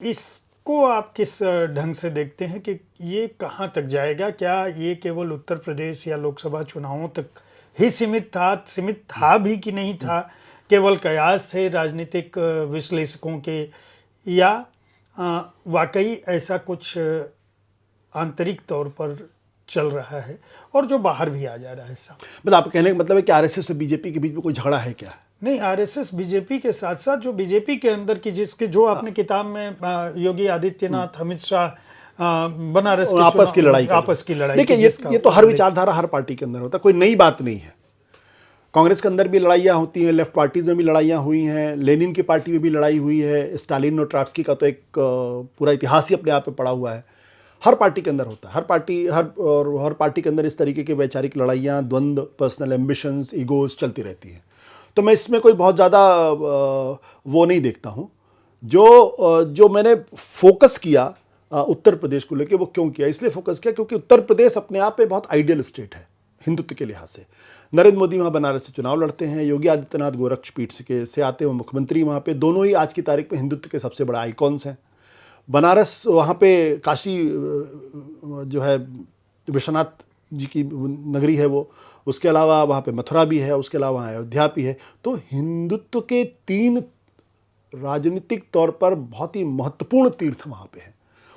इसको आप किस ढंग से देखते हैं कि ये कहाँ तक जाएगा? क्या ये केवल उत्तर प्रदेश या लोकसभा चुनावों तक ही सीमित था भी कि नहीं था? केवल कयास थे राजनीतिक विश्लेषकों के, या वाकई ऐसा कुछ आंतरिक तौर पर चल रहा है और जो बाहर भी आ जा रहा है साहब? मतलब आप कहने का मतलब है कि आरएसएस और बीजेपी के बीच में कोई झगड़ा है क्या? नहीं, आरएसएस बीजेपी के साथ साथ जो बीजेपी के अंदर की, जिसके जो आपने किताब में योगी आदित्यनाथ, अमित शाह, बनारस और आपस की लड़ाई आपस की लड़ाई देखिए, ये तो हर विचारधारा हर पार्टी के अंदर होता है, कोई नई बात नहीं है। कांग्रेस के अंदर भी लड़ाइयाँ होती हैं, लेफ्ट पार्टीज में भी लड़ाइयाँ हुई हैं, लेनिन की पार्टी में भी लड़ाई हुई है, स्टालिन और ट्रॉट्स्की का तो एक पूरा इतिहास ही अपने आप में पड़ा हुआ है। हर पार्टी के अंदर होता है, हर पार्टी के अंदर इस तरीके की वैचारिक लड़ाइयाँ, द्वंद्व, पर्सनल एम्बिशंस, ईगोज चलती रहती हैं। तो मैं इसमें कोई बहुत ज़्यादा वो नहीं देखता हूँ। जो मैंने फोकस किया उत्तर प्रदेश को लेकर, वो क्यों किया? इसलिए फोकस किया क्योंकि उत्तर प्रदेश अपने आप में बहुत आइडियल स्टेट है हिंदुत्व के लिहाज से। नरेंद्र मोदी वहाँ बनारस से चुनाव लड़ते हैं, योगी आदित्यनाथ गोरक्षपीठ से आते हैं मुख्यमंत्री वहाँ पे, दोनों ही आज की तारीख में हिंदुत्व के सबसे बड़े आइकॉन्स हैं। बनारस वहाँ पे काशी जो है विश्वनाथ जी की नगरी है वो, उसके अलावा वहाँ पे मथुरा भी है, उसके अलावा वहाँ अयोध्या भी है। तो हिंदुत्व के 3 राजनीतिक तौर पर बहुत ही महत्वपूर्ण तीर्थ वहाँ पे हैं,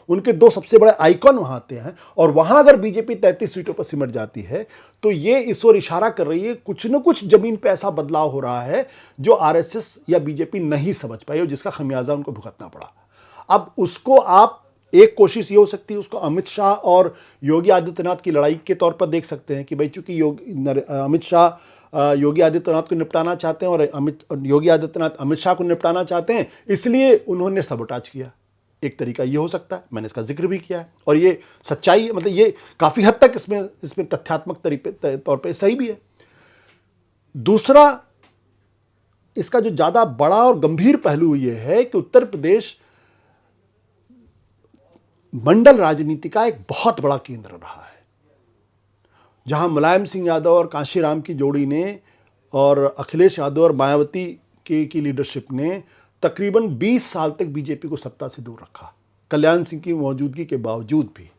उनके 2 सबसे बड़े आइकॉन वहाँ आते हैं। और वहाँ अगर बीजेपी 33 सीटों पर सिमट जाती है तो ये इस ओर इशारा कर रही है कुछ न कुछ जमीन पे ऐसा बदलाव हो रहा है जो आरएसएस या बीजेपी नहीं समझ पाई और जिसका खमियाजा उनको भुगतना पड़ा। अब उसको आप, एक कोशिश ये हो सकती है उसको अमित शाह और योगी आदित्यनाथ की लड़ाई के तौर पर देख सकते हैं कि भाई चूंकि अमित शाह योगी आदित्यनाथ को निपटाना चाहते हैं और योगी आदित्यनाथ अमित शाह को निपटाना चाहते हैं, इसलिए उन्होंने सबोटाज किया। एक तरीका ये हो सकता है, मैंने इसका जिक्र भी किया है और ये सच्चाई, मतलब ये काफी हद तक इसमें तथ्यात्मक तौर पे सही भी है। दूसरा, इसका जो ज्यादा बड़ा और गंभीर पहलू ये है कि उत्तर प्रदेश मंडल राजनीति का एक बहुत बड़ा केंद्र रहा है, जहां मुलायम सिंह यादव और कांशीराम की जोड़ी ने और अखिलेश यादव और मायावती की लीडरशिप ने तकरीबन 20 साल तक बीजेपी को सत्ता से दूर रखा, कल्याण सिंह की मौजूदगी के बावजूद भी।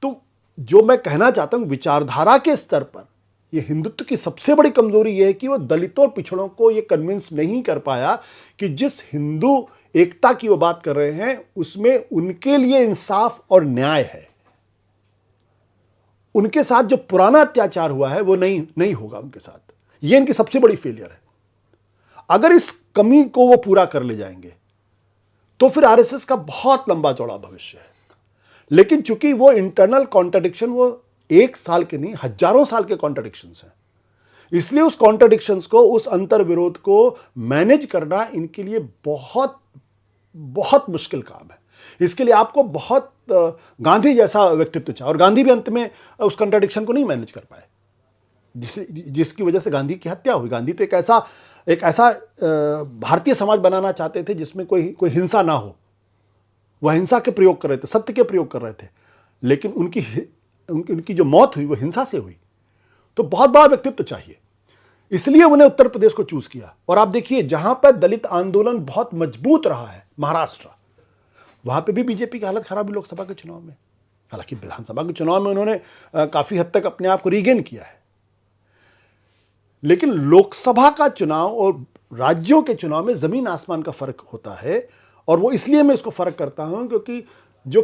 तो जो मैं कहना चाहता हूं, विचारधारा के स्तर पर यह हिंदुत्व की सबसे बड़ी कमजोरी यह है कि वह दलितों और पिछड़ों को यह कन्विंस नहीं कर पाया कि जिस हिंदू एकता की वो बात कर रहे हैं उसमें उनके लिए इंसाफ और न्याय है। उनके साथ जो पुराना अत्याचार हुआ है वो नहीं होगा उनके साथ। ये इनकी सबसे बड़ी फेलियर है। अगर इस कमी को वो पूरा कर ले जाएंगे तो फिर आरएसएस का बहुत लंबा चौड़ा भविष्य है। लेकिन चूंकि वो इंटरनल कॉन्ट्रडिक्शन वो 1 साल के नहीं, हजारों साल के कॉन्ट्रडिक्शंस हैं, इसलिए उस कॉन्ट्रडिक्शंस को, उस अंतर विरोध को मैनेज करना इनके लिए बहुत बहुत मुश्किल काम है। इसके लिए आपको बहुत गांधी जैसा व्यक्तित्व चाहिए, और गांधी भी अंत में उस कॉन्ट्रडिक्शन को नहीं मैनेज कर पाए, जिसकी वजह से गांधी की हत्या हुई। गांधी तो एक ऐसा भारतीय समाज बनाना चाहते थे जिसमें कोई हिंसा ना हो। वह हिंसा के प्रयोग कर रहे थे, सत्य के प्रयोग कर रहे थे, लेकिन उनकी जो मौत हुई वो हिंसा से हुई। तो बहुत बड़ा व्यक्तित्व चाहिए, इसलिए उन्हें उत्तर प्रदेश को चूज किया। और आप देखिए, जहां पर दलित आंदोलन बहुत मजबूत रहा है, महाराष्ट्र, वहां पे भी बीजेपी की हालत खराब हुई लोकसभा के चुनाव में। हालांकि विधानसभा के चुनाव में उन्होंने काफी हद तक अपने आप को रीगेन किया है, लेकिन लोकसभा का चुनाव और राज्यों के चुनाव में जमीन आसमान का फर्क होता है। और वो इसलिए मैं इसको फर्क करता हूं क्योंकि जो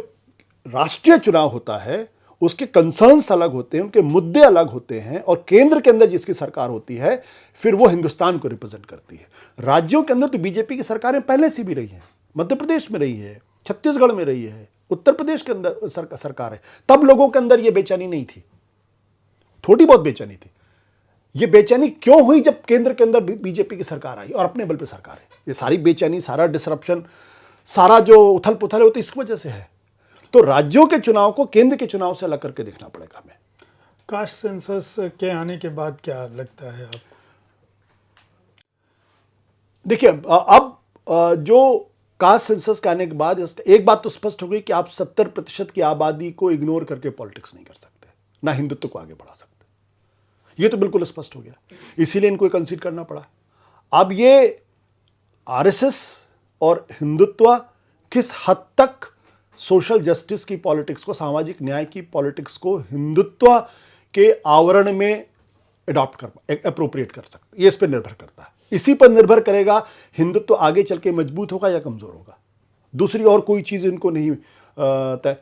राष्ट्रीय चुनाव होता है उसके कंसर्न्स अलग होते हैं, उनके मुद्दे अलग होते हैं, और केंद्र के अंदर जिसकी सरकार होती है फिर वो हिंदुस्तान को रिप्रेजेंट करती है। राज्यों के अंदर तो बीजेपी की सरकारें पहले से भी रही हैं, मध्य प्रदेश में रही है, छत्तीसगढ़ में रही है, उत्तर प्रदेश के अंदर सरकार है। तब लोगों के अंदर ये बेचैनी नहीं थी, थोड़ी बहुत बेचैनी थी। ये बेचैनी क्यों हुई जब केंद्र के अंदर बीजेपी की सरकार आई और अपने बल पे सरकार है? ये सारी बेचैनी, सारा डिसरप्शन, सारा जो उथल पुथल है वो तो इस वजह से है। तो राज्यों के चुनाव को केंद्र के चुनाव से अलग करके देखना पड़ेगा हमें। कास्ट सेंसस के आने के बाद क्या लगता है आपको? देखिए, अब जो कास्ट सेंसस के आने के बाद एक बात तो स्पष्ट हो गई कि आप 70% की आबादी को इग्नोर करके पॉलिटिक्स नहीं कर सकते, ना हिंदुत्व को आगे बढ़ा सकते। ये तो बिल्कुल स्पष्ट हो गया, इसीलिए इनको कंसीड करना पड़ा। अब ये आरएसएस और हिंदुत्व किस हद तक सोशल जस्टिस की पॉलिटिक्स को, सामाजिक न्याय की पॉलिटिक्स को हिंदुत्व के आवरण में अडॉप्ट कर, अप्रोप्रिएट कर सकते, ये इस पर निर्भर करता है। इसी पर निर्भर करेगा हिंदुत्व आगे चल के मजबूत होगा या कमजोर होगा। दूसरी और कोई चीज इनको नहीं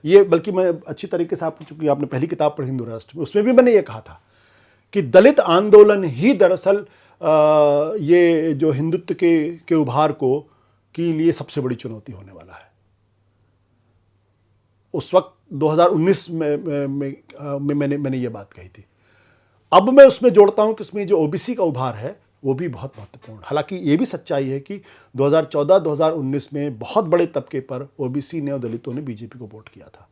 ये, बल्कि मैं अच्छी तरीके से, आप चूंकि आपने पहली किताब पढ़ी हिंदू राष्ट्र में, उसमें भी मैंने ये कहा था कि दलित आंदोलन ही दरअसल ये जो हिंदुत्व के उभार को के लिए सबसे बड़ी चुनौती होने वाला है। उस वक्त 2019 में मैंने ये बात कही थी। अब मैं उसमें जोड़ता हूं कि इसमें जो ओबीसी का उभार है वो भी बहुत महत्वपूर्ण। हालांकि ये भी सच्चाई है कि 2014-2019 में बहुत बड़े तबके पर ओबीसी ने और दलितों ने बीजेपी को वोट किया था,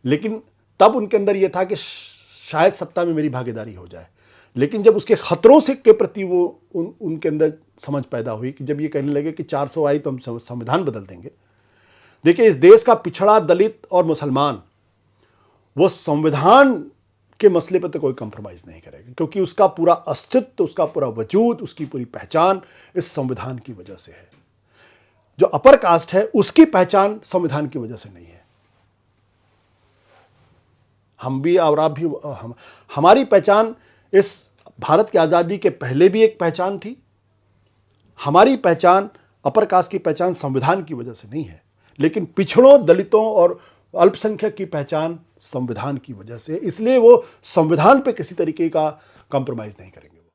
लेकिन तब उनके अंदर यह था कि शायद सत्ता में मेरी भागीदारी हो जाए। लेकिन जब उसके खतरों से के प्रति वो उनके अंदर समझ पैदा हुई कि जब ये कहने लगे कि 400 आई तो हम संविधान बदल देंगे। देखिए, इस देश का पिछड़ा दलित और मुसलमान वो संविधान के मसले पर तो कोई कंप्रोमाइज नहीं करेगा, क्योंकि उसका पूरा अस्तित्व, उसका पूरा वजूद, उसकी पूरी पहचान इस संविधान की वजह से है। जो अपर कास्ट है उसकी पहचान संविधान की वजह से नहीं है। हम भी और आप भी, हमारी पहचान इस भारत की आजादी के पहले भी एक पहचान थी। हमारी पहचान, अपर कास्ट की पहचान संविधान की वजह से नहीं है, लेकिन पिछड़ों, दलितों और अल्पसंख्यक की पहचान संविधान की वजह से। इसलिए वो संविधान पे किसी तरीके का कॉम्प्रोमाइज नहीं करेंगे।